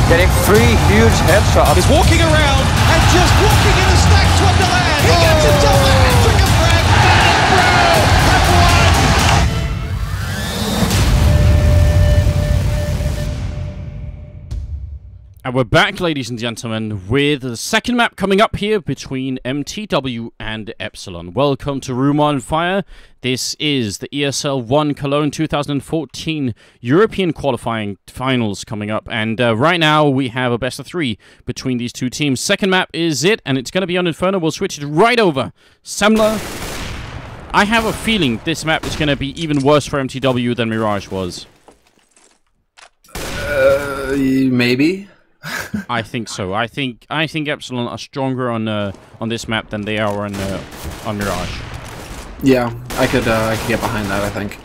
getting 3 huge headshots. He's walking around and just walking in a stack to Wonderland. He gets himself a hat-trick of frag. mTw have won. And we're back, ladies and gentlemen, with the second map coming up here between mTw and Epsilon. Welcome to Room on Fire. This is the ESL 1 Cologne 2014 European qualifying finals coming up. And right now we have a best of 3 between these two teams. Second map is it, and it's going to be on Inferno. We'll switch it right over. Samler, I have a feeling this map is going to be even worse for mTw than Mirage was. Maybe. I think so. I think Epsilon are stronger on this map than they are on Mirage. Yeah, I could get behind that. I think.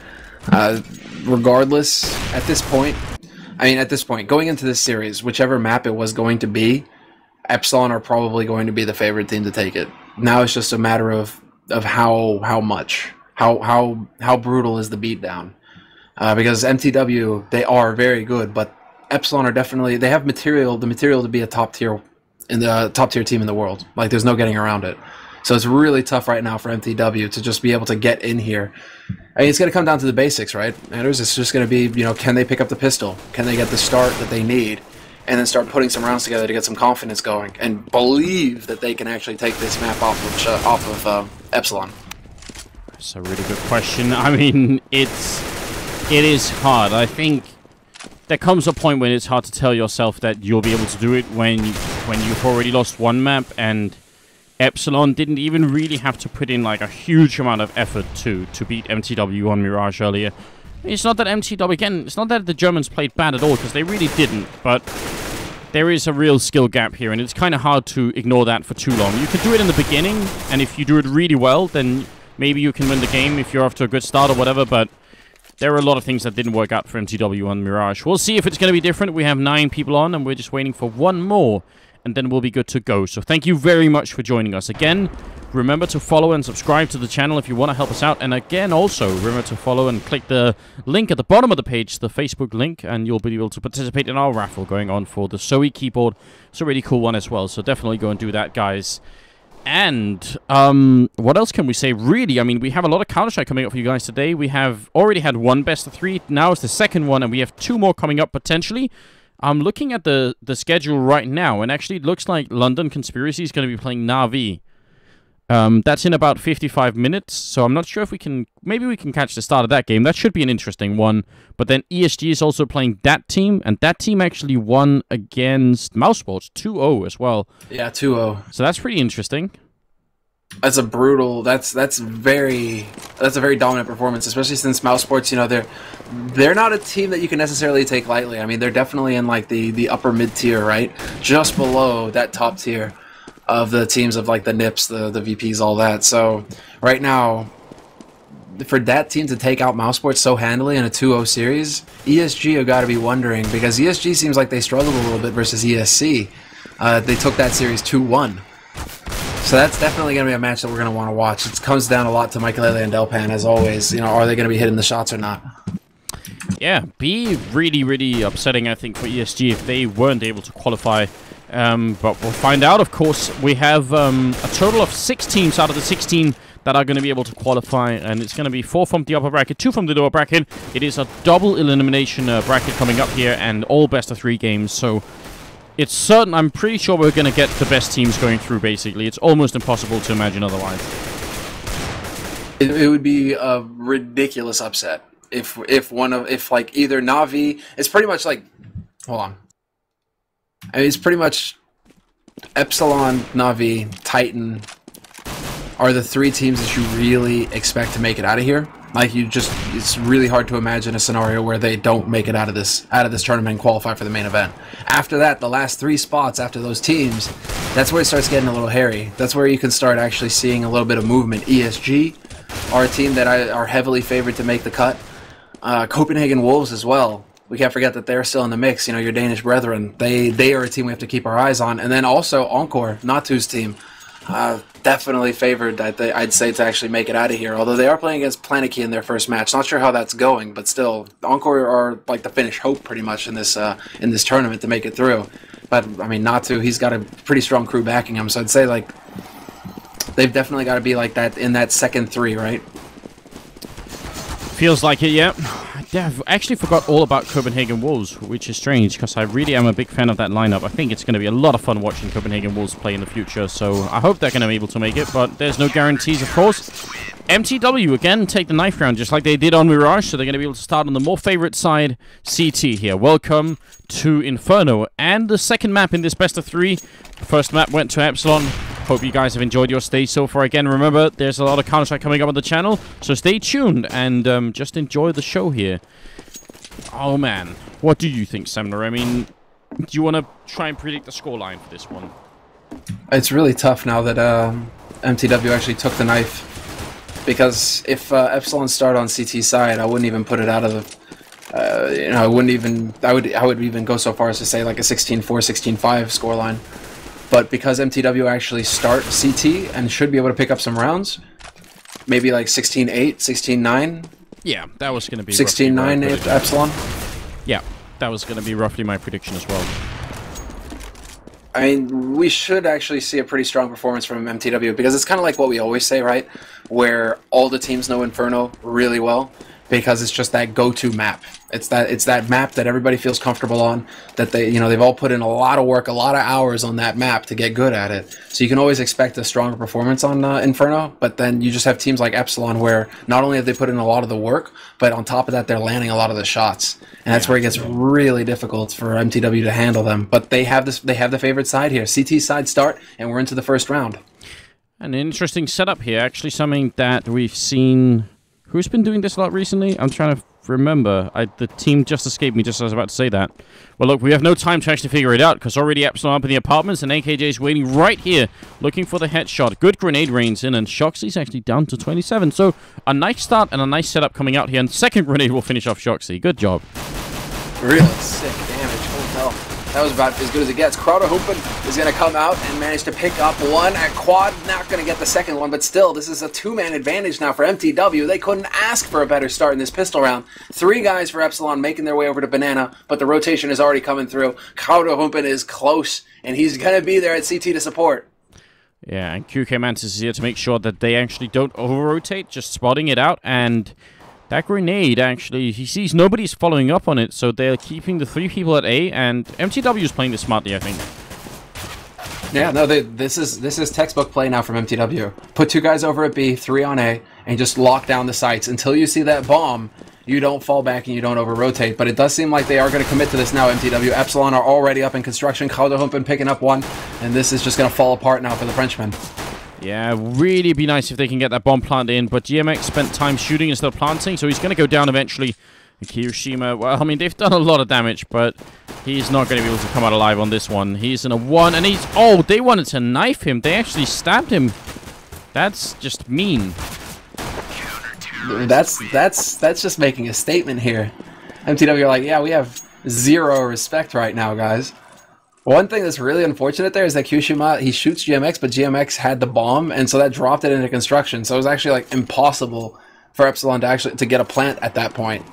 Regardless, at this point, going into this series, whichever map it was going to be, Epsilon are probably going to be the favorite team to take it. Now it's just a matter of how brutal is the beatdown, because mTw, they are very good, but Epsilon are definitely, they have the material to be a top tier team in the world. Like, there's no getting around it. So it's really tough right now for mTw to just be able to get in here. I mean, it's going to come down to the basics, right? And it's just going to be, you know, can they pick up the pistol? Can they get the start that they need? And then start putting some rounds together to get some confidence going and believe that they can actually take this map off of Epsilon. That's a really good question. I mean, it is hard. I think there comes a point when it's hard to tell yourself that you'll be able to do it when you've already lost one map, and Epsilon didn't even really have to put in like a huge amount of effort to beat mTw on Mirage earlier. It's not that mTw, again, it's not that the Germans played bad at all, because they really didn't, but there is a real skill gap here, and it's kind of hard to ignore that for too long. You can do it in the beginning, and if you do it really well, then maybe you can win the game if you're off to a good start or whatever, but there are a lot of things that didn't work out for mTw on Mirage. We'll see if it's going to be different. We have 9 people on, and we're just waiting for one more, and then we'll be good to go. So thank you very much for joining us. Again, remember to follow and subscribe to the channel if you want to help us out. And again, also, remember to follow and click the link at the bottom of the page, the Facebook link, and you'll be able to participate in our raffle going on for the Zoe keyboard. It's a really cool one as well, so definitely go and do that, guys. And what else can we say? Really, I mean, we have a lot of Counter-Strike coming up for you guys today. We have already had one best of 3. Now it's the second one, and we have 2 more coming up potentially. I'm looking at the schedule right now, and actually it looks like London Conspiracy is going to be playing Na'Vi. That's in about 55 minutes, so I'm not sure if we can... Maybe we can catch the start of that game. That should be an interesting one. But then ESG is also playing that team, and that team actually won against Mousesports 2-0 as well. Yeah, 2-0. So that's pretty interesting. That's a brutal... That's a very dominant performance, especially since Mousesports, you know, they're not a team that you can necessarily take lightly. I mean, they're definitely in like the upper mid tier, right? Just below that top tier of the teams of like the NIPs, the VPs, all that. So right now, for that team to take out Mousesports so handily in a 2-0 series, ESG have got to be wondering, because ESG seems like they struggled a little bit versus ESC. They took that series 2-1. So that's definitely going to be a match that we're going to want to watch. It comes down a lot to Michaelele and Delpan, as always. You know, are they going to be hitting the shots or not? Yeah, be really, really upsetting, I think, for ESG if they weren't able to qualify. But we'll find out, of course. We have a total of 6 teams out of the 16 that are going to be able to qualify, and it's going to be 4 from the upper bracket, 2 from the lower bracket. It is a double elimination bracket coming up here, and all best of 3 games, so it's certain. I'm pretty sure we're going to get the best teams going through, basically. It's almost impossible to imagine otherwise. It would be a ridiculous upset if like either Na'Vi, it's pretty much like, hold on. I mean, it's pretty much Epsilon, Na'Vi, Titan are the 3 teams that you really expect to make it out of here. Like, it's really hard to imagine a scenario where they don't make it out of this tournament and qualify for the main event. After that, the last 3 spots after those teams, that's where it starts getting a little hairy. That's where you can start actually seeing a little bit of movement. ESG are a team that are heavily favored to make the cut. Copenhagen Wolves as well. We can't forget that they're still in the mix. You know, your Danish brethren. They are a team we have to keep our eyes on. And then also Encore, Natu's team. definitely favored, I'd say, to actually make it out of here. Although they are playing against Planiki in their first match. Not sure how that's going, but still, Encore are like the Finnish hope pretty much in this tournament to make it through. But, I mean, mTw, he's got a pretty strong crew backing him, so I'd say, like, they've definitely got to be like that in that second three, right? Feels like it, yeah. I actually forgot all about Copenhagen Wolves, which is strange, because I really am a big fan of that lineup. I think it's going to be a lot of fun watching Copenhagen Wolves play in the future, so I hope they're going to be able to make it, but there's no guarantees, of course. mTw, again, take the knife round, just like they did on Mirage, so they're going to be able to start on the more favorite side, CT here. Welcome to Inferno, and the second map in this best of three. The first map went to Epsilon. Hope you guys have enjoyed your stay so far. Again, remember, there's a lot of Counter-Strike coming up on the channel, so stay tuned and just enjoy the show here. Oh, man. What do you think, Semner? I mean, do you want to try and predict the scoreline for this one? It's really tough now that mTw actually took the knife. Because if Epsilon started on CT side, I wouldn't even put it out of the... you know, I wouldn't even... I would even go so far as to say like a 16-4, 16-5 scoreline. But because mTw actually start CT and should be able to pick up some rounds, maybe like 16-8, 16-9. Yeah, that was going to be 16-9 Epsilon. Yeah, that was going to be roughly my prediction as well. I mean, we should actually see a pretty strong performance from mTw because it's kind of like what we always say, right? Where all the teams know Inferno really well because it's just that go-to map. It's that map that everybody feels comfortable on, that they've all put in a lot of work, a lot of hours on that map to get good at it. So you can always expect a stronger performance on Inferno, but then you just have teams like Epsilon where not only have they put in a lot of the work, but on top of that they're landing a lot of the shots. And that's where it gets really difficult for mTw to handle them. But they have the favored side here. CT side start, and we're into the first round. An interesting setup here, actually something that we've seen. Who's been doing this a lot recently? I'm trying to remember. The team just escaped me just as I was about to say that. Well, look, we have no time to actually figure it out because already Epsilon up in the apartments and AKJ is waiting right here looking for the headshot. Good grenade rains in and Shoxy's actually down to 27. So a nice start and a nice setup coming out here. And second grenade will finish off Shoxy. Good job. Really sick damage. Holy hell. That was about as good as it gets. Crowderhopen is going to come out and manage to pick up one at quad. Not going to get the second one, but still, this is a two-man advantage now for mTw. They couldn't ask for a better start in this pistol round. 3 guys for Epsilon making their way over to Banana, but the rotation is already coming through. Crowderhopen is close, and he's going to be there at CT to support. Yeah, and QK Mantis is here to make sure that they actually don't over-rotate, just spotting it out, and... that grenade, actually, he sees nobody's following up on it, so they're keeping the 3 people at A, and mTw is playing this smartly, I think. Yeah, no, this is textbook play now from mTw. Put 2 guys over at B, 3 on A, and just lock down the sites. Until you see that bomb, you don't fall back and you don't over-rotate. But it does seem like they are going to commit to this now, mTw. Epsilon are already up in construction. Crowderhopen picking up one, and this is just going to fall apart now for the Frenchmen. Yeah, really be nice if they can get that bomb planted in, but GMX spent time shooting instead of planting, so he's going to go down eventually. And Kiyoshima, well, I mean, they've done a lot of damage, but he's not going to be able to come out alive on this one. He's in a 1, and he's... oh, they wanted to knife him. They actually stabbed him. That's just mean. That's just making a statement here. mTw are like, yeah, we have 0 respect right now, guys. One thing that's really unfortunate there is that Kiyoshima, he shoots GMX, but GMX had the bomb, and so that dropped it into construction. So it was actually like impossible for Epsilon to get a plant at that point.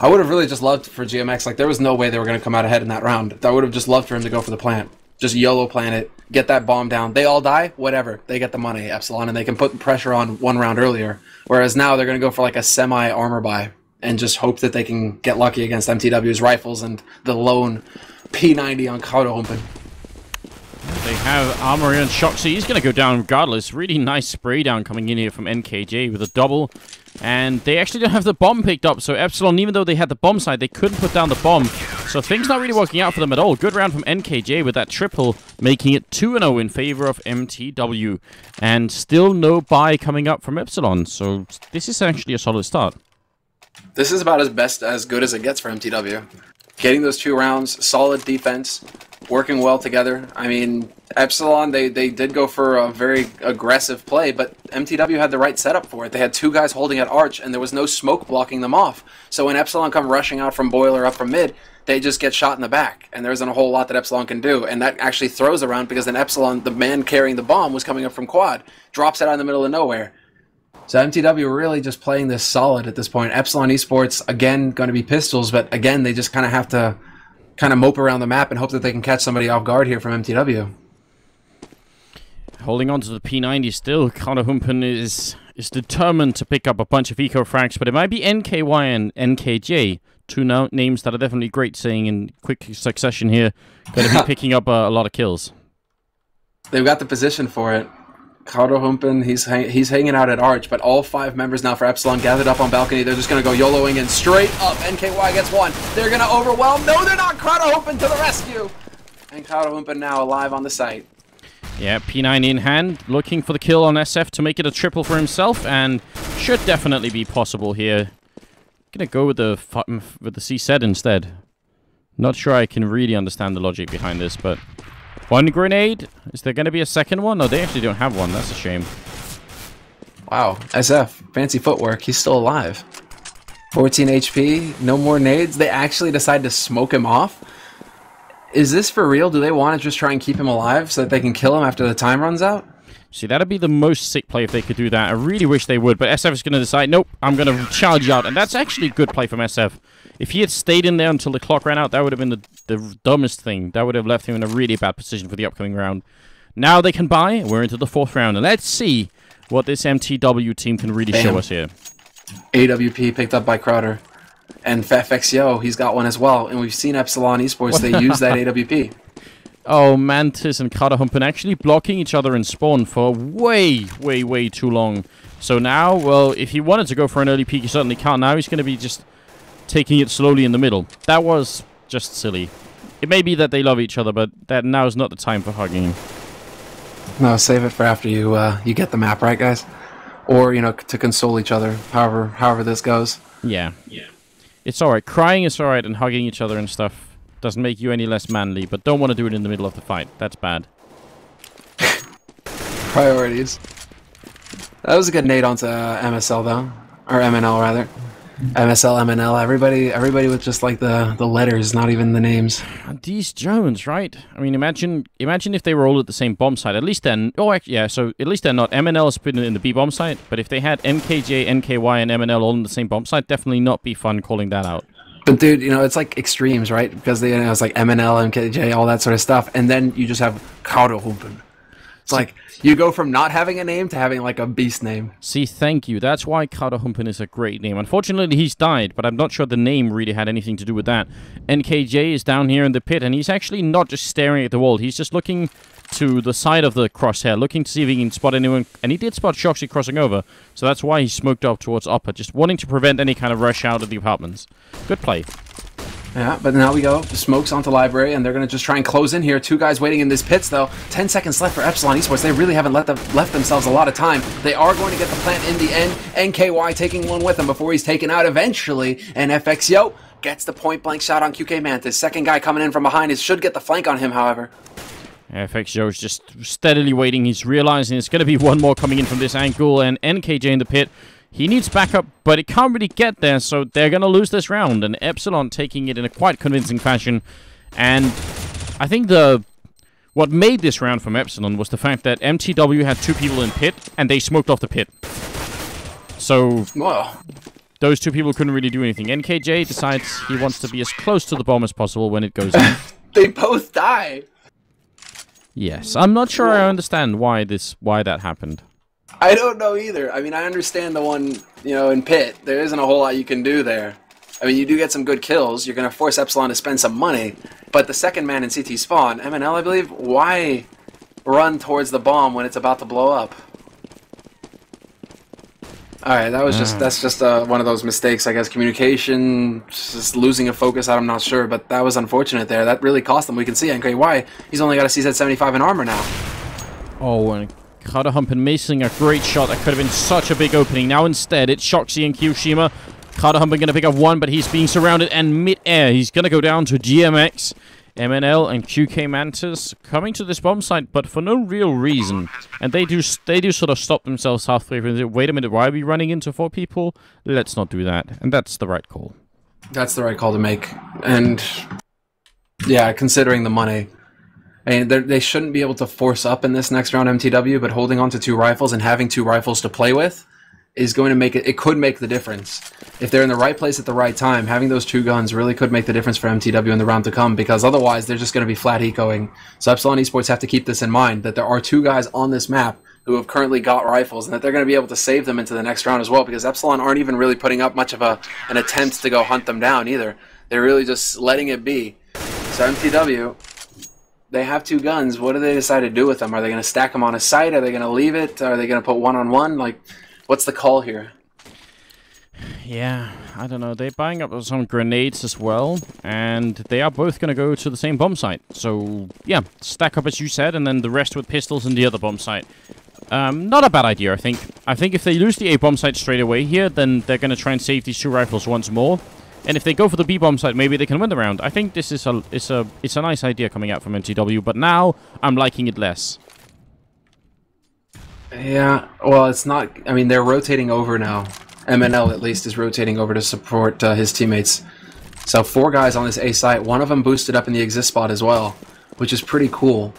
I would have really just loved for GMX, like there was no way they were going to come out ahead in that round. I would have just loved for him to go for the plant. Just YOLO plant it, get that bomb down. They all die, whatever. They get the money, Epsilon, and they can put pressure on 1 round earlier. Whereas now they're going to go for like a semi-armor buy and just hope that they can get lucky against mTw's rifles and the lone P90 on Crowderhopen. They have Armory and Shoxy. He's going to go down regardless. Really nice spray down coming in here from NKJ with a double. And they actually don't have the bomb picked up. So Epsilon, even though they had the bomb side, they couldn't put down the bomb. So things not really working out for them at all. Good round from NKJ with that triple, making it 2-0 in favor of mTw. And still no buy coming up from Epsilon. So this is actually a solid start. This is about as good as it gets for mTw. Getting those 2 rounds, solid defense, working well together. I mean, Epsilon, they did go for a very aggressive play, but mTw had the right setup for it. They had two guys holding at arch, and there was no smoke blocking them off. So when Epsilon come rushing out from boiler up from mid, they just get shot in the back, and there isn't a whole lot that Epsilon can do. And that actually throws around because then Epsilon, the man carrying the bomb, was coming up from quad, drops it out in the middle of nowhere. So mTw were really just playing this solid at this point. Epsilon Esports, again, going to be pistols, but again, they just kind of have to kind of mope around the map and hope that they can catch somebody off guard here from mTw. Holding on to the P90 still, Humpen is determined to pick up a bunch of eco frags, but it might be NKY and NKJ, two names that are definitely great saying in quick succession here. Going to be picking up a lot of kills. They've got the position for it. Humpen, he's hanging out at arch, but all 5 members now for Epsilon gathered up on balcony. They're just going to go YOLOing in straight up. NKY gets one. They're going to overwhelm. No, they're not. Humpen to the rescue. And Humpen now alive on the site. Yeah, P9 in hand, looking for the kill on SF to make it a triple for himself, and should definitely be possible here. Gonna go with the C-set instead. Not sure I can really understand the logic behind this, but... One grenade? Is there gonna be a second one? No, they actually don't have one. That's a shame. Wow, SF, fancy footwork. He's still alive. 14 HP, no more nades. They actually decide to smoke him off? Is this for real? Do they want to just try and keep him alive so that they can kill him after the time runs out? See, that'd be the most sick play if they could do that. I really wish they would, but SF is going to decide, nope, I'm going to charge out. And that's actually a good play from SF. If he had stayed in there until the clock ran out, that would have been the dumbest thing. That would have left him in a really bad position for the upcoming round. Now they can buy. We're into the 4th round. And let's see what this mTw team can really show us here. AWP picked up by Crowder. And FXYO, he's got one as well. And we've seen Epsilon Esports, they use that AWP. Oh, Mantis and Humpen actually blocking each other in spawn for way, way, way too long. So now, well, if he wanted to go for an early peek, he certainly can't. Now he's going to be just taking it slowly in the middle. That was just silly. It may be that they love each other, but that now is not the time for hugging. No, save it for after you you get the map, right, guys? Or, you know, to console each other, however this goes. Yeah. It's alright. Crying is alright, and hugging each other and stuff doesn't make you any less manly, but don't want to do it in the middle of the fight. That's bad. Priorities. That was a good nade onto MSL, though. Or MNL, rather. MSL, MNL, everybody with just like the letters, not even the names. And these Jones, right? I mean, imagine if they were all at the same bomb site. At least then, yeah, so at least they're not. MNL is put in the B bomb site, but if they had NKJ, NKY, and MNL all in the same bomb site, definitely not be fun calling that out. But dude, you know, it's like extremes, right? Because they, it's like MNL, MKJ, all that sort of stuff, and then you just have Humpen. It's like, you go from not having a name to having, like, a beast name. See, thank you. That's why Humpen is a great name. Unfortunately, he's died, but I'm not sure the name really had anything to do with that. NKJ is down here in the pit, and he's actually not just staring at the wall. He's just looking to the side of the crosshair, looking to see if he can spot anyone. And he did spot Shoxy crossing over, so that's why he smoked up towards upper, just wanting to prevent any kind of rush out of the apartments. Good play. Yeah, but now we go. The smokes onto library, and they're going to just try and close in here. 2 guys waiting in this pits, though. 10 seconds left for Epsilon Esports. They really haven't left themselves a lot of time. They are going to get the plant in the end. NKY taking one with him before he's taken out eventually. And FXYO gets the point-blank shot on QK Mantis. Second guy coming in from behind. It should get the flank on him, however. FXYO is just steadily waiting. He's realizing it's going to be one more coming in from this angle, and NKJ in the pit. He needs backup, but it can't really get there, so they're going to lose this round. And Epsilon taking it in a quite convincing fashion. And I think what made this round from Epsilon was the fact that mTw had 2 people in pit, and they smoked off the pit. So, whoa. Those 2 people couldn't really do anything. NKJ decides he wants to be as close to the bomb as possible when it goes in. They both die. Yes, I'm not sure I understand why that happened. I don't know either. I mean, I understand the one, you know, in pit. There isn't a whole lot you can do there. I mean, you do get some good kills. You're going to force Epsilon to spend some money. But the second man in CT spawn, MNL, I believe, why run towards the bomb when it's about to blow up? Alright, that was that's just one of those mistakes, I guess. Communication, just losing a focus, I'm not sure, but that was unfortunate there. That really cost them. We can see NKY, he's only got a CZ75 in armor now. Oh, and Humpen missing a great shot. That could have been such a big opening. Now instead, it's Shoxy and Kyoshima. Humpen going to pick up one, but he's being surrounded, and mid-air, he's going to go down to GMX. MNL and QK Mantis coming to this bomb site, but for no real reason. And they do sort of stop themselves halfway through. Wait a minute, why are we running into 4 people? Let's not do that. And that's the right call. That's the right call to make. And yeah, considering the money. And they shouldn't be able to force up in this next round mTw, but holding on to 2 rifles and having 2 rifles to play with is going to make it could make the difference. If they're in the right place at the right time, having those 2 guns really could make the difference for mTw in the round to come, because otherwise they're just going to be flat ecoing. So Epsilon Esports have to keep this in mind, that there are 2 guys on this map who have currently got rifles, and that they're going to be able to save them into the next round as well, because Epsilon aren't even really putting up much of an attempt to go hunt them down either. They're really just letting it be. So mTw, they have 2 guns. What do they decide to do with them? Are they going to stack them on a site? Are they going to leave it? Are they going to put 1-on-1? Like, what's the call here? Yeah, I don't know. They're buying up some grenades as well, and they are both going to go to the same bomb site. So, yeah, stack up as you said, and then the rest with pistols in the other bomb site. Not a bad idea, I think. I think if they lose the A bomb site straight away here, then they're going to try and save these 2 rifles once more. And if they go for the B bomb site, maybe they can win the round. I think this is it's a nice idea coming out from mTw, but now I'm liking it less. Yeah, well, it's not. I mean, they're rotating over now. MNL at least is rotating over to support his teammates. So 4 guys on this A site. One of them boosted up in the exist spot as well, which is pretty cool.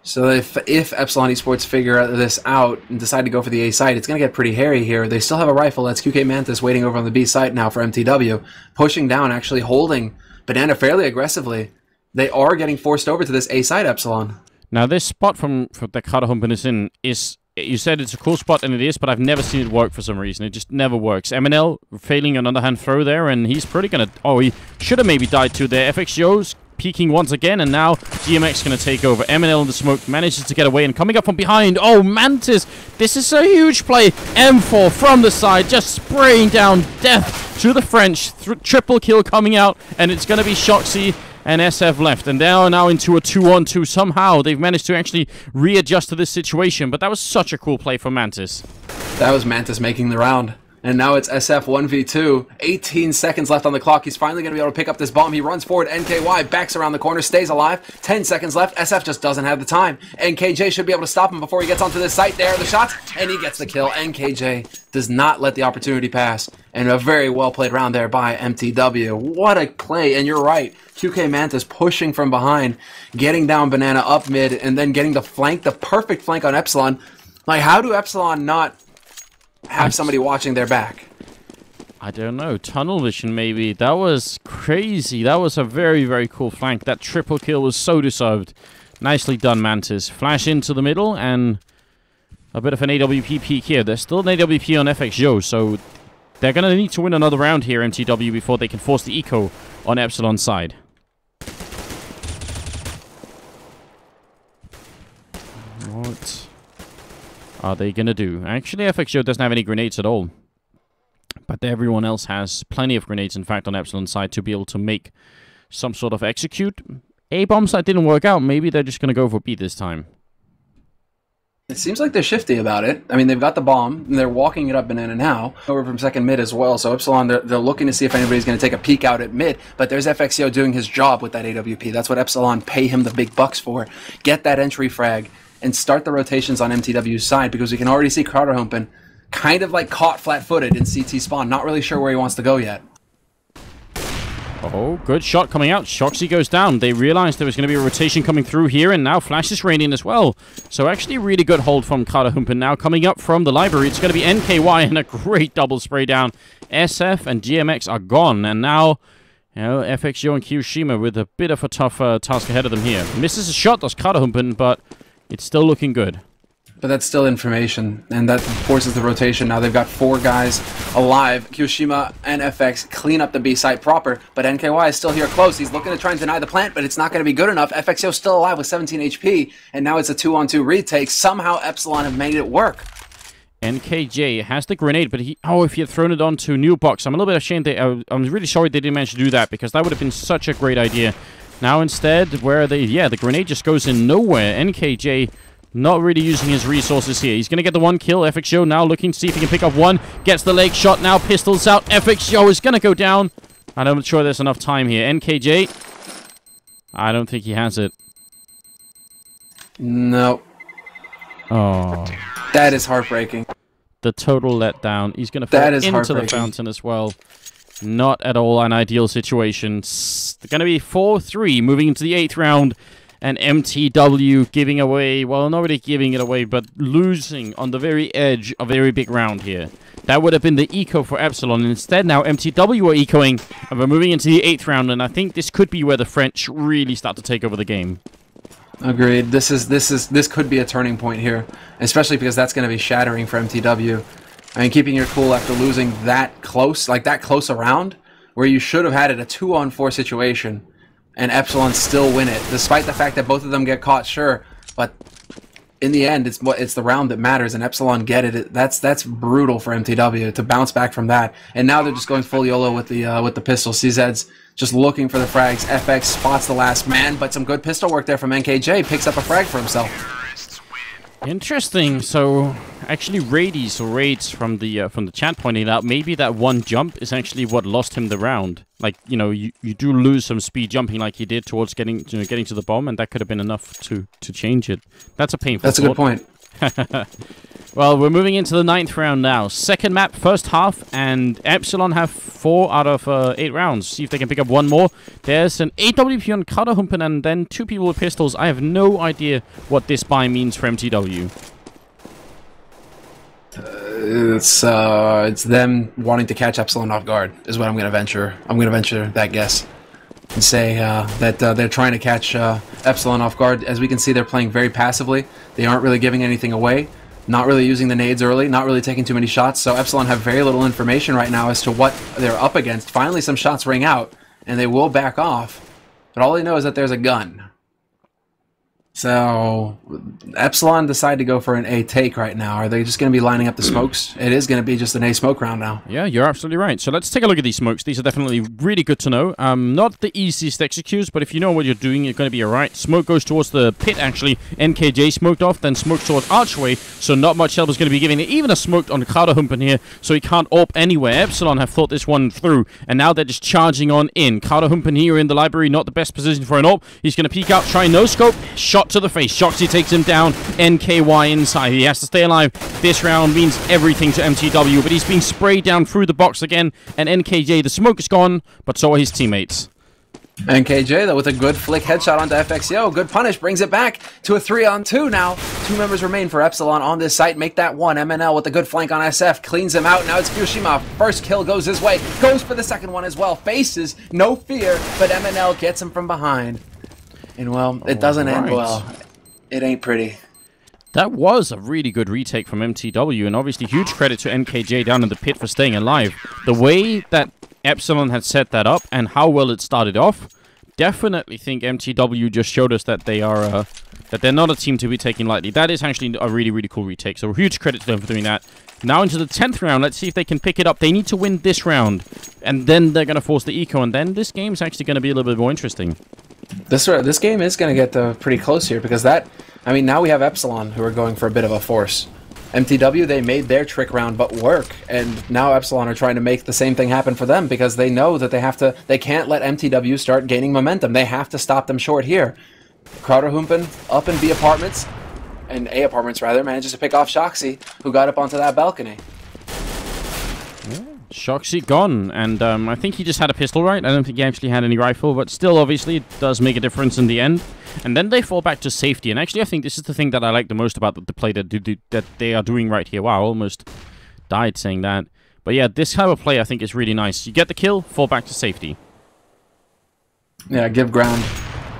So if Epsilon Esports figure this out and decide to go for the A site, it's going to get pretty hairy here. They still have a rifle. That's QK Mantis waiting over on the B site now for mTw. Pushing down, actually holding Banana fairly aggressively. They are getting forced over to this A site, Epsilon. Now this spot from the Carterhumpen is in is... You said it's a cool spot, and it is, but I've never seen it work for some reason. It just never works. MNL failing an underhand throw there, and he's pretty going to... Oh, he should have maybe died too there. FXJo's peeking once again, and now DMX going to take over. MNL in the smoke manages to get away, and coming up from behind. Oh, Mantis! This is a huge play. M4 from the side, just spraying down death to the French. Triple kill coming out, and it's going to be Shoxy and SF left, and they are now into a 2-on-2. Somehow they've managed to actually readjust to this situation, but that was such a cool play from Mantis. That was Mantis making the round. And now it's SF 1v2. 18 seconds left on the clock. He's finally going to be able to pick up this bomb. He runs forward. NKY backs around the corner, stays alive. 10 seconds left. SF just doesn't have the time. NKJ should be able to stop him before he gets onto this site. There are the shots, and he gets the kill. NKJ does not let the opportunity pass. And a very well played round there by mTw. What a play. And you're right. QK Mantis pushing from behind, getting down Banana up mid, and then getting the flank, the perfect flank on Epsilon. Like, how do Epsilon not have somebody watching their back? I don't know. Tunnel vision, maybe. That was crazy. That was a very, very cool flank. That triple kill was so deserved. Nicely done, Mantis. Flash into the middle, and a bit of an AWP peek here. There's still an AWP on FXJo, so they're going to need to win another round here, mTw, before they can force the eco on Epsilon's side. What are they going to do? Actually, FXJo doesn't have any grenades at all. But everyone else has plenty of grenades, in fact, on Epsilon's side to be able to make some sort of execute. A-bomb side didn't work out. Maybe they're just going to go for B this time. It seems like they're shifty about it. I mean, they've got the bomb, and they're walking it up Banana now. Over from second mid as well, so Epsilon, they're looking to see if anybody's going to take a peek out at mid, but there's FXJo doing his job with that AWP. That's what Epsilon pay him the big bucks for. Get that entry frag, and start the rotations on mTw's side, because we can already see Carterhumpen kind of like caught flat-footed in CT spawn, not really sure where he wants to go yet. Oh, good shot coming out. Shoxy goes down. They realized there was going to be a rotation coming through here, and now Flash is raining as well. So actually really good hold from Carterhumpen. Now coming up from the library, it's going to be NKY and a great double spray down. SF and GMX are gone, and now, you know, FXJo and Kiyoshima with a bit of a tough task ahead of them here. Misses a shot, does Carterhumpen, but it's still looking good. But that's still information, and that forces the rotation. Now they've got 4 guys alive. Kiyoshima and FX clean up the B site proper, but NKY is still here close. He's looking to try and deny the plant, but it's not going to be good enough. FXO still alive with 17 HP, and now it's a 2-on-2 retake. Somehow Epsilon have made it work. NKJ has the grenade, but if he had thrown it onto New Box, I'm a little bit ashamed. I'm really sorry they didn't manage to do that, because that would have been such a great idea. Now instead, the grenade just goes in nowhere. NKJ not really using his resources here. He's going to get the 1 kill. FXJo now looking to see if he can pick up 1. Gets the leg shot now. Pistols out. FXJo is going to go down. I'm not sure there's enough time here. NKJ. I don't think he has it. No. Oh. That is heartbreaking. The total letdown. He's going to fall into the fountain as well. Not at all an ideal situation. It's going to be 4-3 moving into the 8th round. And mTw giving away, well, not really giving it away, but losing on the very edge of a very big round here. That would have been the eco for Epsilon. And instead, now mTw are ecoing, and we're moving into the 8th round. And I think this could be where the French really start to take over the game. Agreed. This could be a turning point here, especially because that's going to be shattering for mTw. I mean, keeping your cool after losing that close, like that close around, where you should have had it a 2-on-4 situation, and Epsilon still win it, despite the fact that both of them get caught, sure, but in the end, it's the round that matters, and Epsilon get it. That's brutal for mTw to bounce back from that, and now they're just going full YOLO with the pistol. CZ's just looking for the frags. FX spots the last man, but some good pistol work there from NKJ. Picks up a frag for himself. Interesting. So, actually, Raids from the chat pointing out maybe that one jump is actually what lost him the round. Like, you know, you do lose some speed jumping like he did towards getting to the bomb, and that could have been enough to change it. That's a painful. That's a good point. Well, we're moving into the 9th round now. Second map, first half, and Epsilon have 4 out of 8 rounds. See if they can pick up one more. There's an AWP on Kaderhumpen and then 2 people with pistols. I have no idea what this buy means for mTw. It's them wanting to catch Epsilon off guard, is what I'm going to venture. I'm going to venture that guess. And say that they're trying to catch Epsilon off guard. As we can see, they're playing very passively. They aren't really giving anything away. Not really using the nades early, not really taking too many shots, so Epsilon have very little information right now as to what they're up against. Finally, some shots ring out, and they will back off, but all they know is that there's a gun. So, Epsilon decide to go for an A take right now. Are they just going to be lining up the smokes? It is going to be just an A smoke round now. Yeah, you're absolutely right. So let's take a look at these smokes. These are definitely really good to know. Not the easiest executes, but if you know what you're doing, you're going to be alright. Smoke goes towards the pit, actually. NKJ smoked off, then smoked towards Archway, so not much help is going to be giving it. Even a smoke on Kaderhumpen here, so he can't AWP anywhere. Epsilon have thought this one through, and now they're just charging on in. Kaderhumpen here in the library, not the best position for an AWP. He's going to peek out, try no scope, shot to the face. Shoxy takes him down. NKY inside. He has to stay alive. This round means everything to mTw, but he's being sprayed down through the box again. And NKJ, the smoke is gone, but so are his teammates. NKJ, though, with a good flick headshot onto FXO. Good punish. Brings it back to a 3-on-2 now. 2 members remain for Epsilon on this site. Make that 1. MNL with a good flank on SF. Cleans him out. Now it's Fukushima. First kill goes his way. Goes for the second one as well. Faces. No fear. But MNL gets him from behind. And, well, it doesn't end well. It ain't pretty. That was a really good retake from mTw, and obviously huge credit to NKJ down in the pit for staying alive. The way that Epsilon had set that up and how well it started off, definitely think mTw just showed us that they are that they're not a team to be taken lightly. That is actually a really, really cool retake, so huge credit to them for doing that. Now into the 10th round, let's see if they can pick it up. They need to win this round, and then they're going to force the eco, and then this game's actually going to be a little bit more interesting. This game is going to get pretty close here, because I mean, now we have Epsilon, who are going for a bit of a force. mTw, they made their trick round but work, and now Epsilon are trying to make the same thing happen for them, because they know that they can't let mTw start gaining momentum. They have to stop them short here. Kaderhumpen up in B apartments, and A apartments rather, manages to pick off Shoxy, who got up onto that balcony. Shoxy gone, and I think he just had a pistol, right? I don't think he actually had any rifle, but still, obviously, it does make a difference in the end. And then they fall back to safety, and actually, I think this is the thing that I like the most about the play that they are doing right here. Wow, I almost died saying that. But yeah, this type of play, I think, is really nice. You get the kill, fall back to safety. Yeah, give ground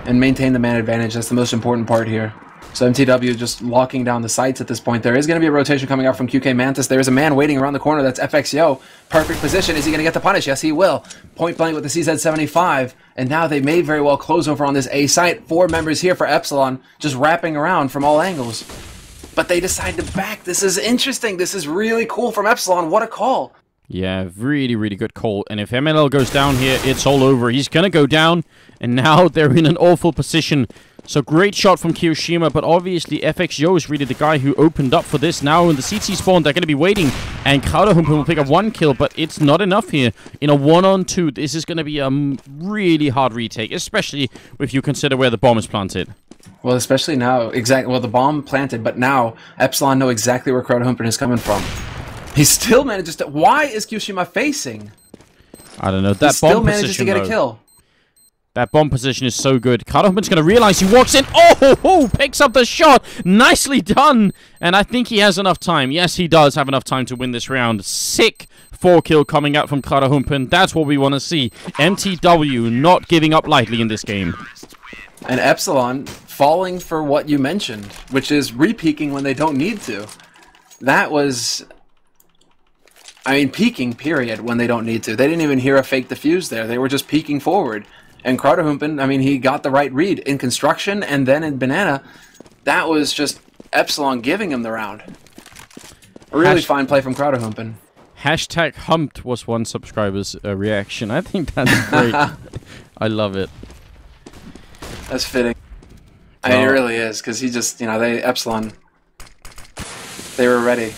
and maintain the man advantage. That's the most important part here. So mTw just locking down the sights at this point. There is going to be a rotation coming out from QK Mantis. There is a man waiting around the corner. That's FXO. Perfect position. Is he going to get the punish? Yes, he will. Point blank with the CZ75. And now they may very well close over on this A site. 4 members here for Epsilon, just wrapping around from all angles. But they decide to back. This is interesting. This is really cool from Epsilon. What a call. Yeah, really, really good call. And if MNL goes down here, it's all over. He's going to go down. And now they're in an awful position. So great shot from Kiyoshima, but obviously FXYO is really the guy who opened up for this. Now in the CT spawn, they're going to be waiting, and Crowderhumpen will pick up 1 kill, but it's not enough here. In a 1-on-2, this is going to be a really hard retake, especially if you consider where the bomb is planted. Well, especially now, well, the bomb planted, but now Epsilon know exactly where Crowderhumpen is coming from. He still manages to... Why is Kiyoshima facing? I don't know. He still manages to get a kill. That bomb position is so good. Crowderhumpen's going to realize he walks in. Oh, picks up the shot. Nicely done. And I think he has enough time. Yes, he does have enough time to win this round. Sick 4-kill coming out from Crowderhumpen. That's what we want to see. mTw not giving up lightly in this game. And Epsilon falling for what you mentioned, which is re-peeking when they don't need to. That was... I mean, peeking, period, when they don't need to. They didn't even hear a fake defuse there. They were just peeking forward. And Crowderhumpen, I mean, he got the right read in construction and then in banana. That was just Epsilon giving him the round. A really fine play from Crowderhumpen. Hashtag humped was one subscriber's reaction. I think that's great. I love it. That's fitting. I mean, it really is, because he just, you know, Epsilon, they were ready.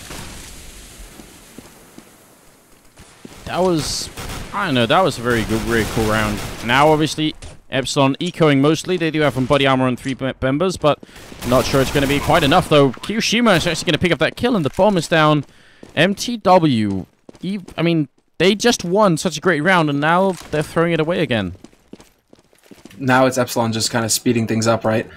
That was... I don't know, that was a very good, very cool round. Now, obviously, Epsilon ecoing mostly. They do have some body armor and 3 members, but not sure it's going to be quite enough, though. Kiyoshima is actually going to pick up that kill, and the bomb is down. mTw, I mean, they just won such a great round, and now they're throwing it away again. Now it's Epsilon just kind of speeding things up, right?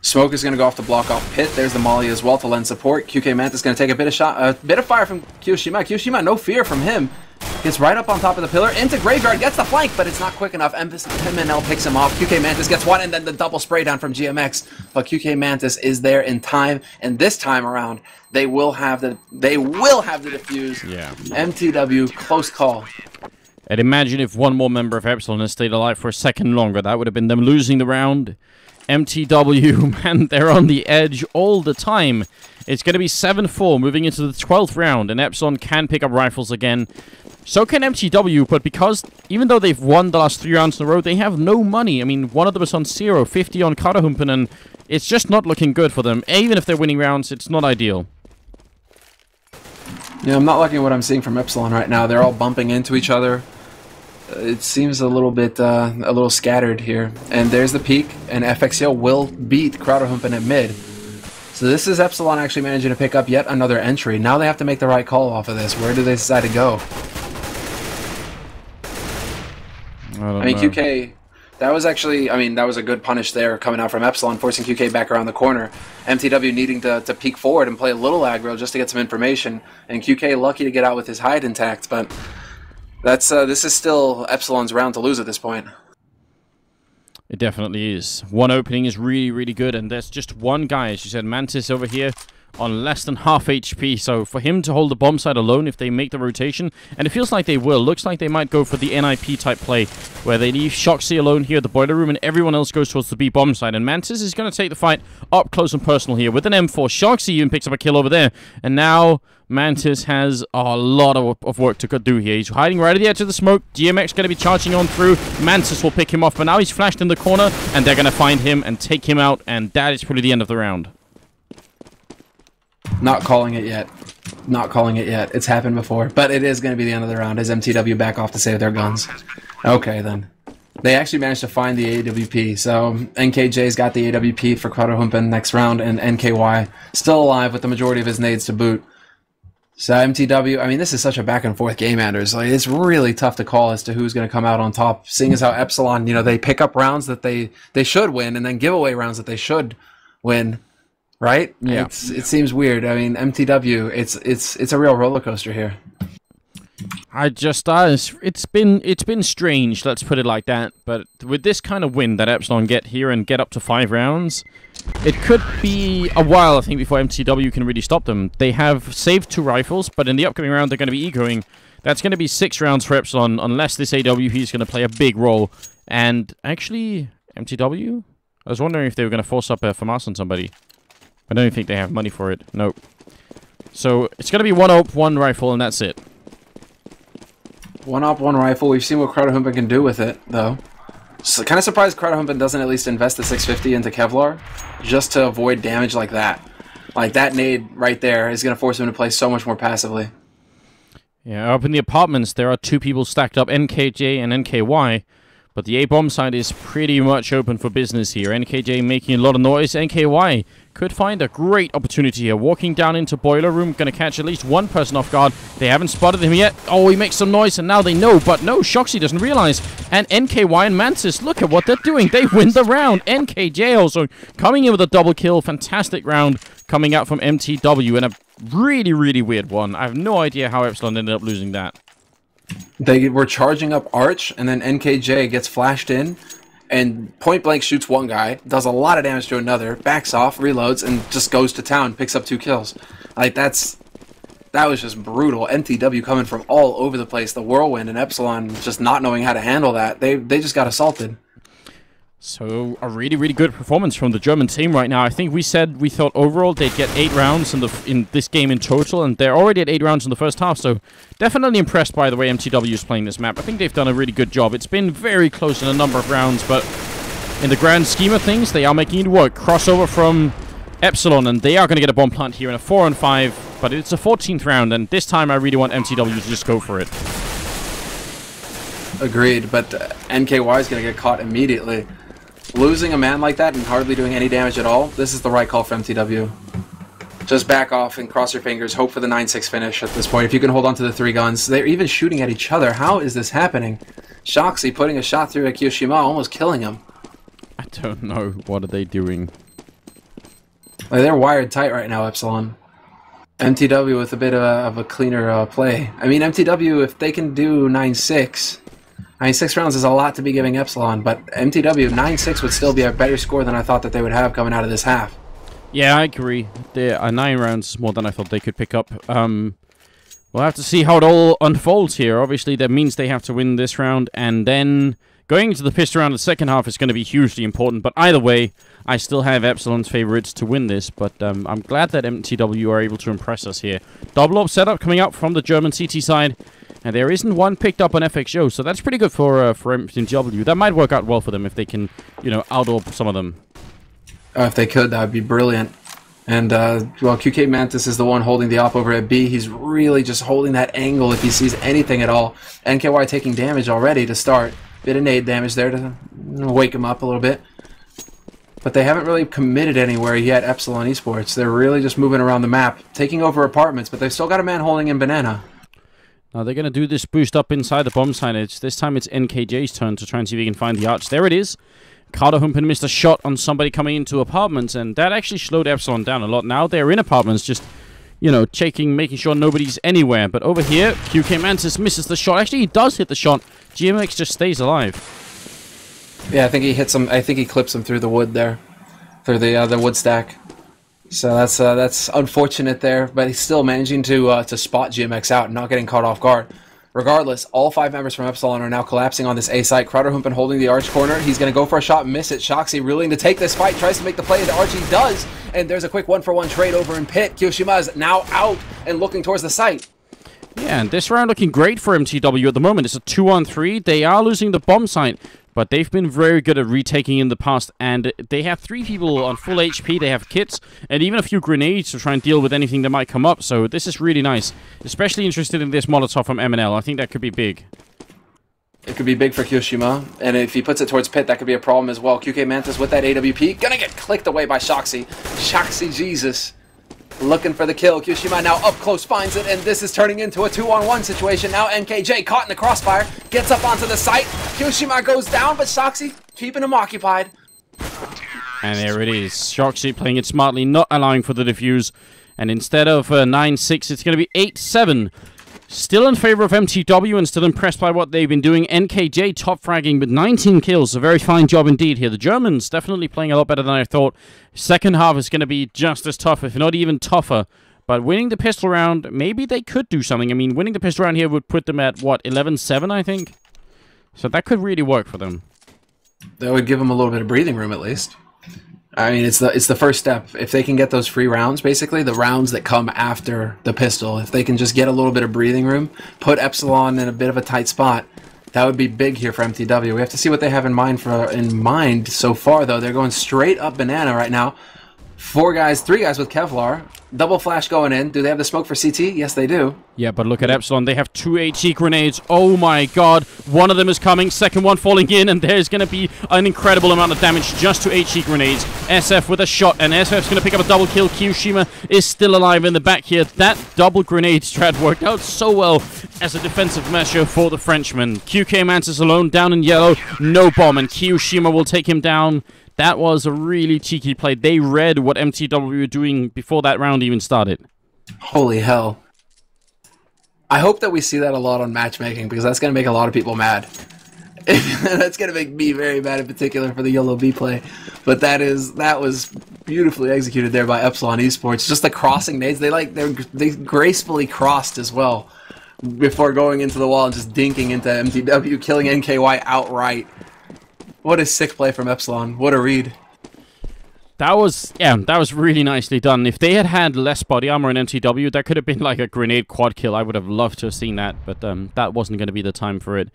Smoke is going to go off to block off Pit. There's the Molly as well to lend support. QK Mantis going to take a bit of fire from Kiyoshima. Kiyoshima, no fear from him. Gets right up on top of the pillar, into Graveyard, gets the flank, but it's not quick enough. MNL picks him off. QK Mantis gets one, and then the double spray down from GMX. But QK Mantis is there in time, and this time around, they will have the defuse. Yeah. mTw, close call. And imagine if one more member of Epsilon had stayed alive for a second longer. That would have been them losing the round. mTw, man, they're on the edge all the time. It's going to be 7-4 moving into the 12th round, and Epsilon can pick up rifles again. So can mTw, but because even though they've won the last 3 rounds in a row, they have no money. I mean, one of them is on 0, 50 on Crowderhumpen, and it's just not looking good for them. Even if they're winning rounds, it's not ideal. Yeah, I'm not liking what I'm seeing from Epsilon right now. They're all bumping into each other. It seems a little scattered here. And there's the peak, and FXL will beat Crowderhumpen at mid. So this is Epsilon actually managing to pick up yet another entry. Now they have to make the right call off of this. Where do they decide to go? I mean, know. QK, that was actually, I mean, that was a good punish there coming out from Epsilon, forcing QK back around the corner. mTw needing to peek forward and play a little aggro just to get some information. And QK lucky to get out with his hide intact, but that's this is still Epsilon's round to lose at this point. It definitely is. One opening is really, really good, and there's just one guy, as you said, Mantis over here on less than half HP, so for him to hold the bomb side alone if they make the rotation, and it feels like they will, looks like they might go for the NIP type play, where they leave Shoxy alone here at the boiler room, and everyone else goes towards the B bomb side, and Mantis is going to take the fight up close and personal here with an M4. Shoxy even picks up a kill over there, and now Mantis has a lot of work to do here. He's hiding right at the edge of the smoke. GMX going to be charging on through. Mantis will pick him off, but now he's flashed in the corner, and they're going to find him and take him out, and that is probably the end of the round. Not calling it yet. Not calling it yet. It's happened before, but it is going to be the end of the round as mTw back off to save their guns. Okay, then. They actually managed to find the AWP, so NKJ's got the AWP for Crowderhumpen next round, and NKY still alive with the majority of his nades to boot. So mTw, I mean, this is such a back-and-forth game, Anders. Like, it's really tough to call as to who's going to come out on top, seeing as how Epsilon, you know, they pick up rounds that they should win, and then give away rounds that they should win, right? Yeah. It seems weird. I mean, mTw, it's a real roller coaster here. It's been strange, let's put it like that. But with this kind of win that Epsilon get here and get up to 5 rounds, it could be a while, I think, before mTw can really stop them. They have saved 2 rifles, but in the upcoming round they're going to be ecoing. That's going to be 6 rounds for Epsilon, unless this AWP is going to play a big role. And actually, mTw? I was wondering if they were going to force up a FAMAS on somebody. I don't think they have money for it. Nope. So it's going to be 1 AWP, 1 rifle, and that's it. 1 AWP, 1 rifle. We've seen what Crowderhumpen can do with it, though. So kind of surprised Crowderhumpen doesn't at least invest the 650 into Kevlar just to avoid damage like that. Like that nade right there is going to force him to play so much more passively. Yeah, up in the apartments, there are two people stacked up, NKJ and NKY. But the A-bomb side is pretty much open for business here. NKJ making a lot of noise. NKY could find a great opportunity here. Walking down into Boiler Room, going to catch at least one person off guard. They haven't spotted him yet. Oh, he makes some noise, and now they know. But no, Shoxy doesn't realize. And NKY and Mantis, look at what they're doing. They win the round. NKJ also coming in with a double kill. Fantastic round coming out from mTw, and a really, really weird one. I have no idea how Epsilon ended up losing that. They were charging up Arch, and then NKJ gets flashed in, and point blank shoots one guy, does a lot of damage to another, backs off, reloads, and just goes to town, picks up 2 kills. Like, that was just brutal. mTw coming from all over the place, the whirlwind, and Epsilon just not knowing how to handle that. They just got assaulted. So, a really, really good performance from the German team right now. I think we said we thought overall they'd get 8 rounds in this game in total, and they're already at 8 rounds in the first half, so definitely impressed by the way mTw is playing this map. I think they've done a really good job. It's been very close in a number of rounds, but in the grand scheme of things, they are making it work. Crossover from Epsilon, and they are going to get a bomb plant here in a 4-on-5, but it's a 14th round, and this time I really want mTw to just go for it. Agreed, but NKY is going to get caught immediately. Losing a man like that and hardly doing any damage at all, this is the right call for mTw. Just back off and cross your fingers, hope for the 9-6 finish at this point. If you can hold on to the 3 guns, they're even shooting at each other. How is this happening? Shoxy putting a shot through at Kyoshima, almost killing him. I don't know. What are they doing? Like, they're wired tight right now, Epsilon. mTw with a bit of a cleaner play. I mean, mTw, if they can do 9-6... I mean, 6 rounds is a lot to be giving Epsilon, but mTw 9-6 would still be a better score than I thought that they would have coming out of this half. Yeah, I agree. 9 rounds is more than I thought they could pick up. We'll have to see how it all unfolds here. Obviously, that means they have to win this round, and then going into the pistol round, the second half is going to be hugely important. But either way, I still have Epsilon's favorites to win this, but I'm glad that mTw are able to impress us here. Double up setup coming up from the German CT side. And there isn't one picked up on FXO, so that's pretty good for mTw. That might work out well for them if they can, you know, out-orb some of them. If they could, that would be brilliant. And, well, QK Mantis is the one holding the op over at B. He's really just holding that angle if he sees anything at all. NKY taking damage already to start. Bit of nade damage there to wake him up a little bit. But they haven't really committed anywhere yet, Epsilon Esports. They're really just moving around the map, taking over apartments, but they've still got a man holding in Banana. Now they're going to do this boost up inside the bomb signage. This time it's NKJ's turn to try and see if he can find the arch. There it is. Crowderhumpen missed a shot on somebody coming into apartments, and that actually slowed Epsilon down a lot. Now they're in apartments, just, you know, checking, making sure nobody's anywhere. But over here, QK Mantis misses the shot. Actually, he does hit the shot. GMX just stays alive. Yeah, I think he hits him. I think he clips him through the wood there, through the wood stack. So that's unfortunate there, but he's still managing to spot GMX out and not getting caught off guard. Regardless, all 5 members from Epsilon are now collapsing on this A site. Crowderhumpen holding the arch corner. He's going to go for a shot, miss it. Shoxy willing to take this fight, tries to make the play. The arch he does, and there's a quick 1-for-1 trade over in pit. Kyoshima is now out and looking towards the site. Yeah, and this round looking great for mTw at the moment. It's a 2-on-3. They are losing the bomb site, but they've been very good at retaking in the past, and they have 3 people on full HP. They have kits, and even a few grenades to try and deal with anything that might come up, so this is really nice. Especially interested in this Molotov from MNL. I think that could be big. It could be big for Kyoshima, and if he puts it towards pit, that could be a problem as well. QK Mantis with that AWP, gonna get clicked away by Shoxy. Shoxy Jesus. Looking for the kill. Kyoshima now up close finds it, and this is turning into a 2-on-1 situation. Now NKJ caught in the crossfire, gets up onto the site. Kyoshima goes down, but Shoxy keeping him occupied. And there it is. Shoxy playing it smartly, not allowing for the defuse. And instead of 9-6, it's going to be 8-7. Still in favor of mTw and still impressed by what they've been doing. NKJ top fragging with 19 kills. A very fine job indeed here. The Germans definitely playing a lot better than I thought. Second half is going to be just as tough, if not even tougher. But winning the pistol round, maybe they could do something. I mean, winning the pistol round here would put them at, what, 11-7, I think? So that could really work for them. That would give them a little bit of breathing room, at least. I mean, it's the first step. If they can get those free rounds, basically, the rounds that come after the pistol, if they can just get a little bit of breathing room, put Epsilon in a bit of a tight spot, That would be big here for mTw. We have to see what they have in mind so far, though. They're going straight up banana right now. 3 guys with Kevlar. Double flash going in. Do they have the smoke for CT? Yes, they do. Yeah, but look at Epsilon. They have 2 HE grenades. Oh my god. One of them is coming. Second one falling in. And there's going to be an incredible amount of damage just to HE grenades. SF with a shot. And SF's going to pick up a double kill. Kyoshima is still alive in the back here. That double grenade strat worked out so well as a defensive measure for the Frenchman. QK Mantis alone down in yellow. No bomb. And Kyoshima will take him down. That was a really cheeky play. They read what mTw were doing before that round even started. Holy hell. I hope that we see that a lot on matchmaking, because that's going to make a lot of people mad. That's going to make me very mad in particular for the YOLO B play. But that was beautifully executed there by Epsilon Esports. Just the crossing nades, they gracefully crossed as well before going into the wall and just dinking into mTw, killing NKY outright. What a sick play from Epsilon. What a read. That was really nicely done. If they had had less body armor in mTw, that could have been like a grenade quad kill. I would have loved to have seen that, but that wasn't going to be the time for it.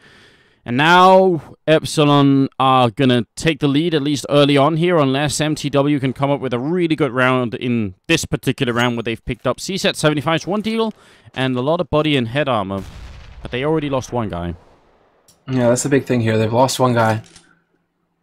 And now Epsilon are going to take the lead, at least early on here, unless mTw can come up with a really good round in this particular round where they've picked up CSAT 75's 1 deal and a lot of body and head armor. But they already lost 1 guy. Yeah, that's the big thing here. They've lost 1 guy.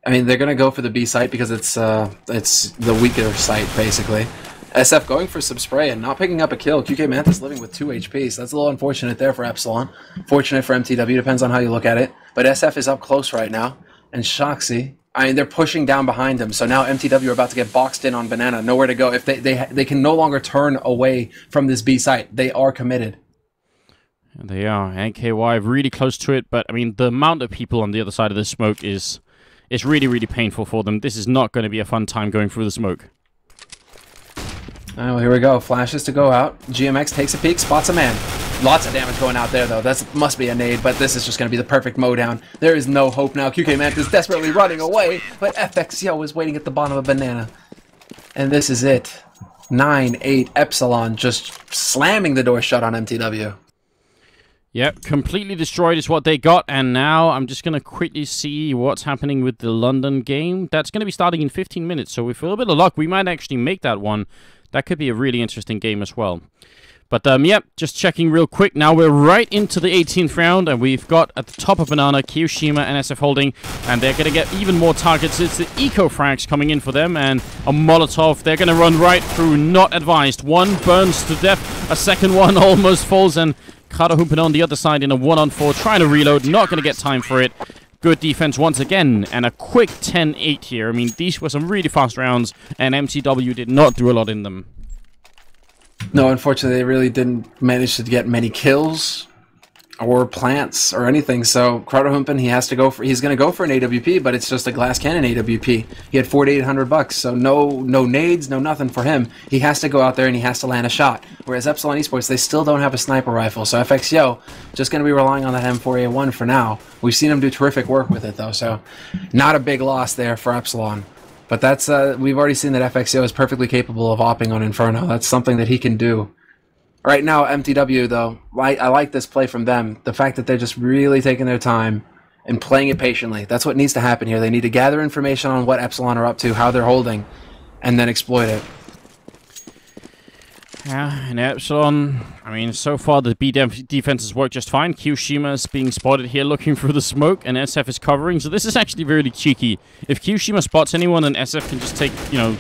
I mean, they're going to go for the B site because it's the weaker site, basically. SF going for some spray and not picking up a kill. QK Mantis living with 2 HP, so that's a little unfortunate there for Epsilon. Fortunate for mTw, depends on how you look at it. But SF is up close right now. And Shoxy, I mean, they're pushing down behind him, so now mTw are about to get boxed in on banana. Nowhere to go. If they can no longer turn away from this B site. They are committed. They are. NKY really close to it, but I mean, the amount of people on the other side of the smoke is really, really painful for them. This is not going to be a fun time going through the smoke. Oh, here we go. Flashes to go out. GMX takes a peek, spots a man. Lots of damage going out there, though. That must be a nade, but this is just going to be the perfect mowdown. There is no hope now. QK Mantis is desperately running away, but FXYO is waiting at the bottom of a banana. And this is it. 9-8 Epsilon just slamming the door shut on mTw. Yep, completely destroyed is what they got, and now I'm just going to quickly see what's happening with the London game. That's going to be starting in 15 minutes, so with a little bit of luck, we might actually make that one. That could be a really interesting game as well. But, yep, just checking real quick. Now we're right into the 18th round, and we've got at the top of Banana, Kyoshima and SF Holding, and they're going to get even more targets. It's the Eco Frags coming in for them, and a Molotov. They're going to run right through, not advised. One burns to death, a second one almost falls, and Karahumpin on the other side in a 1-on-4, trying to reload, not going to get time for it. Good defense once again, and a quick 10-8 here. I mean, these were some really fast rounds, and mTw did not do a lot in them. No, unfortunately, they really didn't manage to get many kills or plants or anything. So Kratterhumpen, he's going to go for an AWP, but it's just a glass cannon AWP. He had $4,800, so no nades, no nothing for him. He has to go out there and he has to land a shot. Whereas Epsilon Esports, they still don't have a sniper rifle. So FXYO just going to be relying on that M4A1 for now. We've seen him do terrific work with it though, so not a big loss there for Epsilon. But that's we've already seen that FXYO is perfectly capable of opping on Inferno. That's something that he can do. Right now, mTw, though, I like this play from them. The fact that they're just really taking their time and playing it patiently. That's what needs to happen here. They need to gather information on what Epsilon are up to, how they're holding, and then exploit it. Yeah, and Epsilon, I mean, so far the B defense has worked just fine. Kyoshima is being spotted here looking through the smoke, and SF is covering, so this is actually really cheeky. If Kyoshima spots anyone, then SF can just take,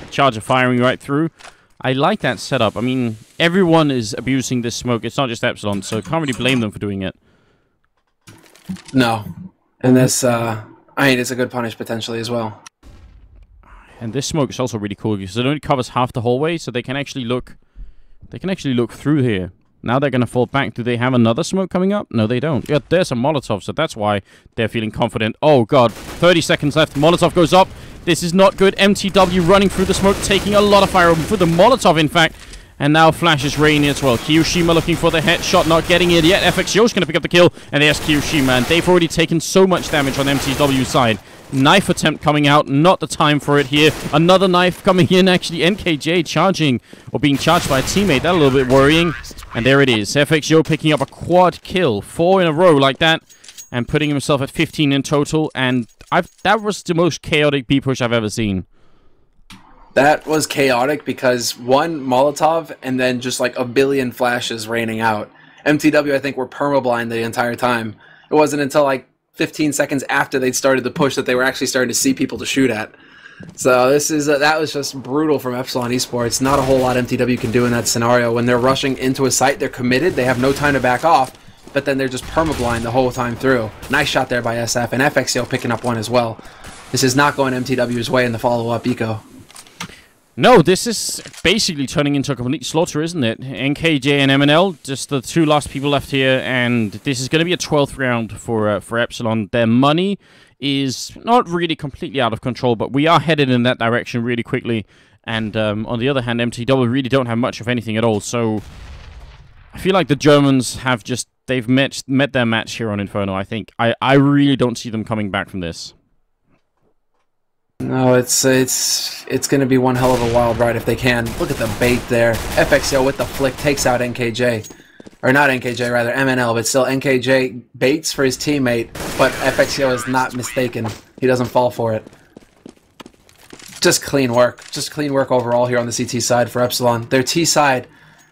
charge of firing right through. I like that setup. I mean, everyone is abusing this smoke. It's not just Epsilon, so can't really blame them for doing it. No. And this, I mean, it's a good punish potentially as well. And this smoke is also really cool because it only covers half the hallway, so they can actually look through here. Now they're going to fall back. Do they have another smoke coming up? No, they don't. Yeah, there's a Molotov, so that's why they're feeling confident. Oh, God. 30 seconds left. Molotov goes up. This is not good. mTw running through the smoke, taking a lot of fire for the Molotov, in fact. And now Flash is raining as well. Kyoshima looking for the headshot, not getting it yet. FXYO's going to pick up the kill, and there's Kyoshima. And they've already taken so much damage on mTw's side. Knife attempt coming out, not the time for it here. Another knife coming in, actually. NKJ charging, or being charged by a teammate. That's a little bit worrying. And there it is. FXYO picking up a quad kill. 4 in a row like that. and putting himself at 15 in total. And that was the most chaotic B push I've ever seen. That was chaotic because one Molotov and then just like a billion flashes raining out. mTw, I think, were permablind the entire time. It wasn't until like 15 seconds after they'd started the push that they were actually starting to see people to shoot at. So this is that was just brutal from Epsilon Esports. Not a whole lot mTw can do in that scenario. When they're rushing into a site, they're committed. They have no time to back off, but then they're just permablind the whole time through. Nice shot there by SF, and FXO picking up one as well. This is not going mTw's way in the follow-up eco. No, this is basically turning into a complete slaughter, isn't it? NKJ and MNL, just the two last people left here, and this is going to be a 12th round for Epsilon. Their money is not really completely out of control, but we are headed in that direction really quickly. And on the other hand, mTw really don't have much of anything at all, so I feel like the Germans have just, they've met their match here on Inferno, I think. I really don't see them coming back from this. No, it's going to be one hell of a wild ride if they can. Look at the bait there. FXO with the flick takes out NKJ. Or not NKJ, rather, MNL, but still NKJ baits for his teammate, but FXO is not mistaken. He doesn't fall for it. Just clean work. Just clean work overall here on the CT side for Epsilon. Their T side,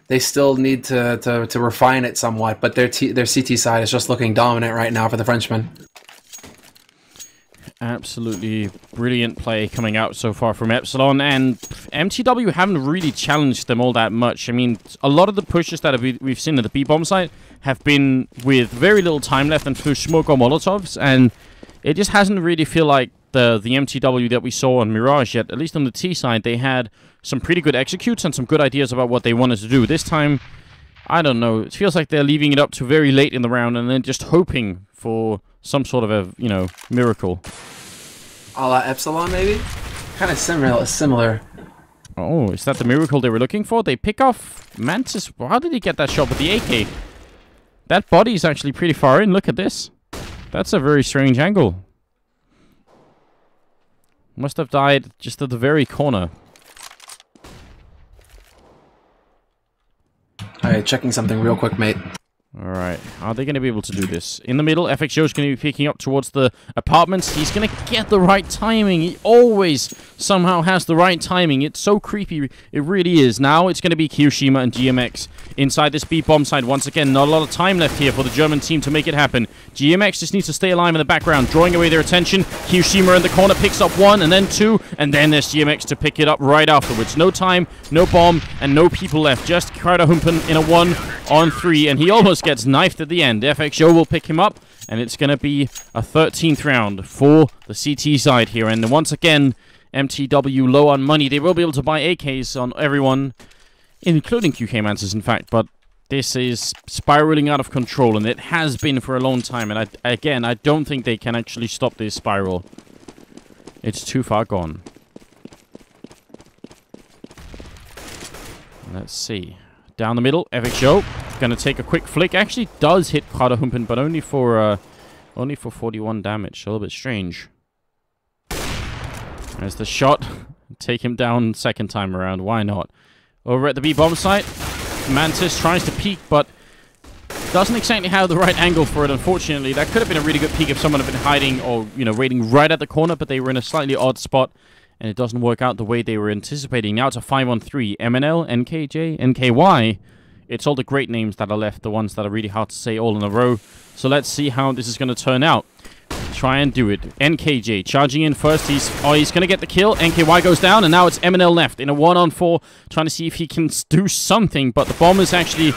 they still need to refine it somewhat, but their CT side is just looking dominant right now for the Frenchmen. Absolutely brilliant play coming out so far from Epsilon, and mTw haven't really challenged them all that much. I mean, a lot of the pushes that we've seen at the B-bomb site have been with very little time left and through smoke or Molotovs, and it just hasn't really feel like the mTw that we saw on Mirage yet. At least on the T side, they had some pretty good executes and some good ideas about what they wanted to do. This time, I don't know, it feels like they're leaving it up to very late in the round and then just hoping for some sort of a, you know, miracle. A la Epsilon, maybe? Kind of similar. Oh, is that the miracle they were looking for? They pick off Mantis. How did he get that shot with the AK? That body is actually pretty far in. Look at this. That's a very strange angle. Must have died just at the very corner. Alright, checking something real quick, mate. Alright, are they going to be able to do this? In the middle, FXO is going to be picking up towards the apartments. He's going to get the right timing. He always somehow has the right timing. It's so creepy. It really is. Now it's going to be Kiyoshima and GMX inside this B-bomb side. Once again, not a lot of time left here for the German team to make it happen. GMX just needs to stay alive in the background, drawing away their attention. Kiyoshima in the corner picks up one, and then two, and then there's GMX to pick it up right afterwards. No time, no bomb, and no people left. Just Kreiderhumpen in a 1-on-3, and he almost gets knifed at the end. FXO will pick him up, and it's going to be a 13th round for the CT side here. And once again, mTw low on money. They will be able to buy AKs on everyone, including QK Mantis, in fact, but this is spiraling out of control, and it has been for a long time. And I don't think they can actually stop this spiral. It's too far gone. Let's see. Down the middle, FXO gonna take a quick flick. Actually does hit Kreiderhumpen, but only for 41 damage. A little bit strange. There's the shot. Take him down second time around. Why not? Over at the B-bomb site, Mantis tries to peek, but doesn't exactly have the right angle for it, unfortunately. That could have been a really good peek if someone had been hiding or, you know, waiting right at the corner, but they were in a slightly odd spot, and it doesn't work out the way they were anticipating. Now it's a 5-on-3. MNL, NKJ, NKY. It's all the great names that are left, the ones that are really hard to say all in a row. So let's see how this is going to turn out. Try and do it. NKJ charging in first. He's going to get the kill. NKY goes down, and now it's MNL left in a 1-on-4, trying to see if he can do something, but the bomb is actually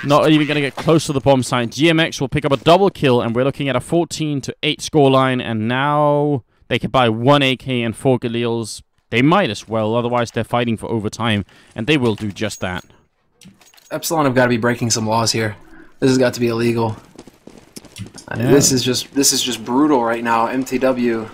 not even going to get close to the bomb site. GMX will pick up a double kill, and we're looking at a 14-8 scoreline, and now they can buy 1 AK and 4 Galils. They might as well, otherwise they're fighting for overtime, and they will do just that. Epsilon have got to be breaking some laws here. This has got to be illegal. Yeah. This is just brutal right now. mTw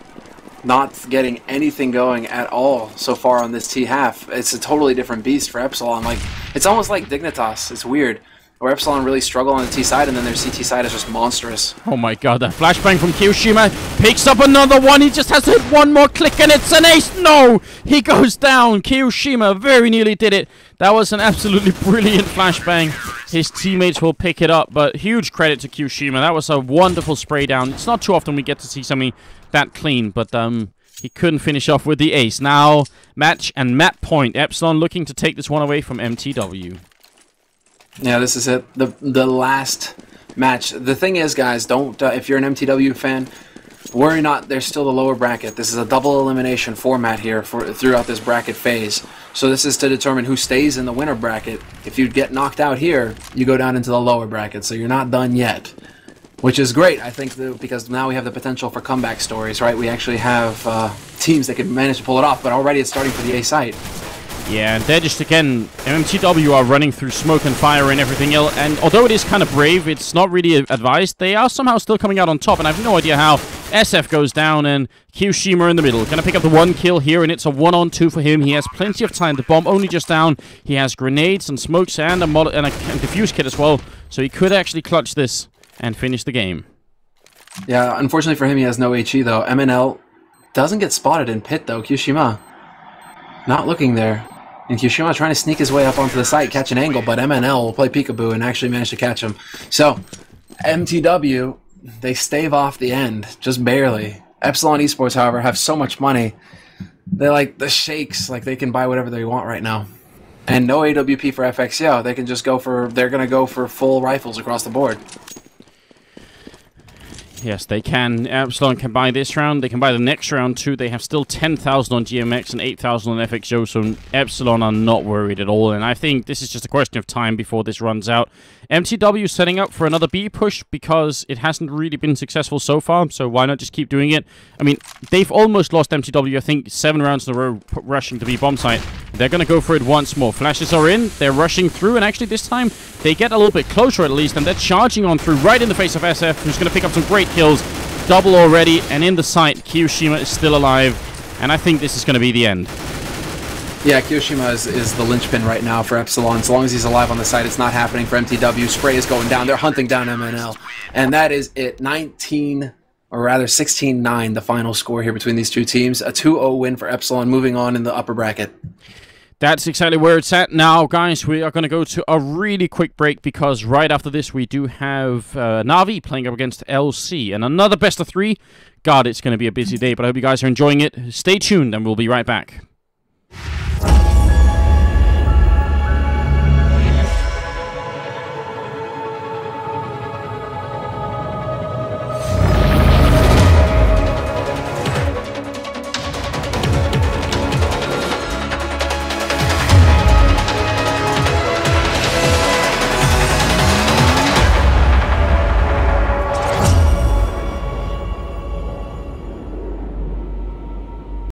not getting anything going at all so far on this T half. It's a totally different beast for Epsilon. Like, it's almost like Dignitas. It's weird. Where Epsilon really struggle on the T side, and then their CT side is just monstrous. Oh my god, that flashbang from Kiyoshima picks up another one. He just has to hit one more click, and it's an ace. No! He goes down. Kiyoshima very nearly did it. That was an absolutely brilliant flashbang. his teammates will pick it up. But huge credit to Kyoshima. That was a wonderful spray down. It's not too often we get to see something that clean, but he couldn't finish off with the ace. Now, match and map point. Epsilon looking to take this one away from mTw. Yeah, this is it. The last match. The thing is, guys, don't if you're an mTw fan, worry not. There's still the lower bracket. This is a double elimination format here throughout this bracket phase. So this is to determine who stays in the winner bracket. If you get knocked out here, you go down into the lower bracket. So you're not done yet, which is great. I think because now we have the potential for comeback stories, right? We actually have teams that can manage to pull it off. But already it's starting for the A site. Yeah, and they're just, again, mTw are running through smoke and fire and everything else, and although it is kind of brave, it's not really advised, they are somehow still coming out on top, and I have no idea how. SF goes down, and Kyoshima in the middle. Gonna pick up the 1 kill here, and it's a 1-on-2 for him. He has plenty of time. The bomb only just down. He has grenades and smokes and a defuse kit as well, so he could actually clutch this and finish the game. Yeah, unfortunately for him, he has no HE, though. MNL doesn't get spotted in pit, though. Kyoshima not looking there. And Kyoshima trying to sneak his way up onto the site, catch an angle, but MNL will play peekaboo and actually manage to catch him. So, mTw, they stave off the end, just barely. Epsilon Esports, however, have so much money. They're like the sheikhs, like they can buy whatever they want right now. And no AWP for FXO, they can just go for, they're going to go for full rifles across the board. Yes, they can. Epsilon can buy this round. They can buy the next round too. They have still 10,000 on GMX and 8,000 on FXO, so Epsilon are not worried at all. And I think this is just a question of time before this runs out. mTw setting up for another B push because it hasn't really been successful so far, so why not just keep doing it? I mean, they've almost lost mTw, I think, 7 rounds in a row rushing to B bomb site. They're going to go for it once more. Flashes are in. They're rushing through, and actually this time they get a little bit closer at least, and they're charging on through right in the face of SF, who's going to pick up some great kills. Double already, and in the site, Kyoshima is still alive, and I think this is going to be the end. Yeah, Kyoshima is the linchpin right now for Epsilon. As long as he's alive on the site, it's not happening for mTw. Spray is going down. They're hunting down MNL. And that is it. 19, or rather 16-9, the final score here between these two teams. A 2-0 win for Epsilon, moving on in the upper bracket. That's exactly where it's at now, guys. We are going to go to a really quick break because right after this we do have Na'Vi playing up against LC and another best of 3. God, it's going to be a busy day, but I hope you guys are enjoying it. Stay tuned and we'll be right back.